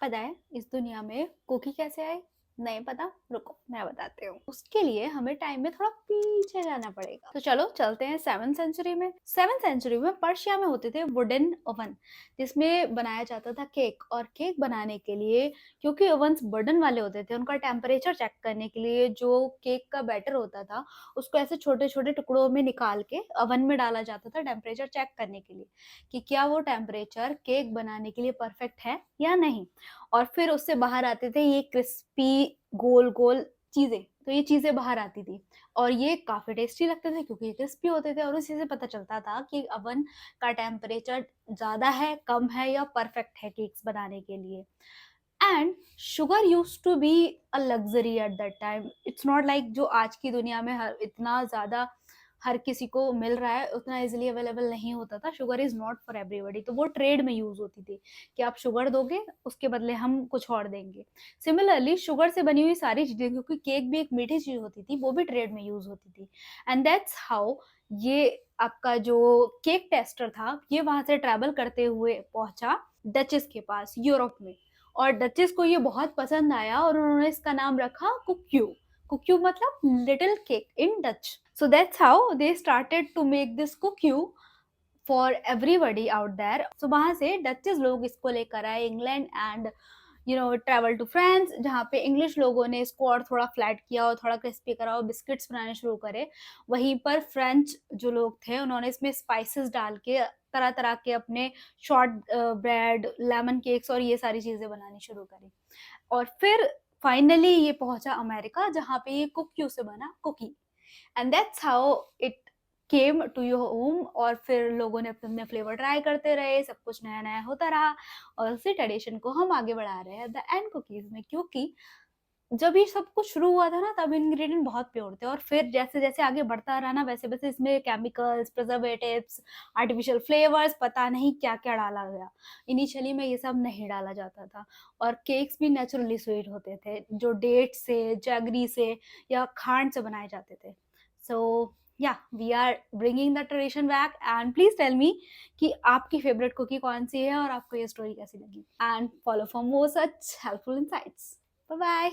पता है इस दुनिया में कुकी कैसे आए? नहीं पता? रुको मैं बताती हूँ। उसके लिए हमें टाइम में थोड़ा पीछे जाना पड़ेगा। तो चलो चलते हैं 7th सेंचुरी में। 7th सेंचुरी में पर्शिया में होते थे वुडन ओवन, जिसमें बनाया जाता था केक। और केक बनाने के लिए, क्योंकि ओवन्स वुडन वाले होते थे, उनका टेम्परेचर चेक करने के लिए जो केक का बैटर होता था उसको ऐसे छोटे छोटे टुकड़ों में निकाल के ओवन में डाला जाता था टेम्परेचर चेक करने के लिए कि क्या वो टेम्परेचर केक बनाने के लिए परफेक्ट है या नहीं। और फिर उससे बाहर आते थे ये क्रिस्पी गोल गोल चीजें। तो ये चीजें बाहर आती थी और ये काफी टेस्टी लगते थे क्योंकि ये क्रिस्पी होते थे। और उसी से पता चलता था कि अवन का टेम्परेचर ज्यादा है, कम है या परफेक्ट है केक्स बनाने के लिए। And sugar used to be a luxury at that time. It's not like जो आज की दुनिया में इतना ज्यादा हर किसी को मिल रहा है, उतना इजिली अवेलेबल नहीं होता था। Sugar is not for everybody, तो वो ट्रेड में यूज होती थी कि आप शुगर दोगे उसके बदले हम कुछ और देंगे। सिमिलरली शुगर से बनी हुई सारी चीजें, क्योंकि केक भी एक मीठी चीज होती थी, वो भी ट्रेड में यूज होती थी। एंड दैट्स हाउ ये आपका जो केक टेस्टर था ये वहां से ट्रेवल करते हुए पहुंचा डचेस के पास यूरोप में। और डचेस को ये बहुत पसंद आया और उन्होंने इसका नाम रखा कुक्यू। कुक्यू मतलब little cake in Dutch. So that's how they started to make this कुक्यू for everybody out there. So वहां से डचेस लोग इसको लेकर आए England and travel to France, जहाँ पे इंग्लिश लोगों ने इसको और थोड़ा फ्लैट किया और थोड़ा क्रिस्पी करा और बिस्किट्स बनाने शुरू करे। वहीं पर फ्रेंच जो लोग थे उन्होंने इसमें स्पाइसेस डाल के तरह तरह के अपने शॉर्ट ब्रेड, लेमन केक्स और ये सारी चीजें बनानी शुरू करी। और फिर फाइनली ये पहुंचा अमेरिका, जहाँ पे ये कुक्यू से बना cookie. And that's how it came to your home. और फिर लोगों ने अपने अपने फ्लेवर ट्राई करते रहे, सब कुछ नया नया होता रहा और उसी ट्रेडिशन को हम आगे बढ़ा रहे हैं द एंड कुकीज में। क्योंकि जब ये सब कुछ शुरू हुआ था ना, तब इंग्रेडिएंट बहुत प्योर थे और फिर जैसे जैसे आगे बढ़ता रहा ना, वैसे वैसे इसमें केमिकल्स, प्रिजर्वेटिव्स, आर्टिफिशियल फ्लेवर्स, पता नहीं क्या क्या डाला गया। इनिशियली में ये सब नहीं डाला जाता था। और केक्स भी नेचुरली स्वीट होते थे, जो डेट से, जैगरी से या खांड से बनाए जाते थे। So yeah we are bringing the tradition back. And please tell me कि आपकी फेवरेट कुकी कौन सी है और आपको ये स्टोरी कैसी लगी। And follow for more such helpful insights. Bye bye.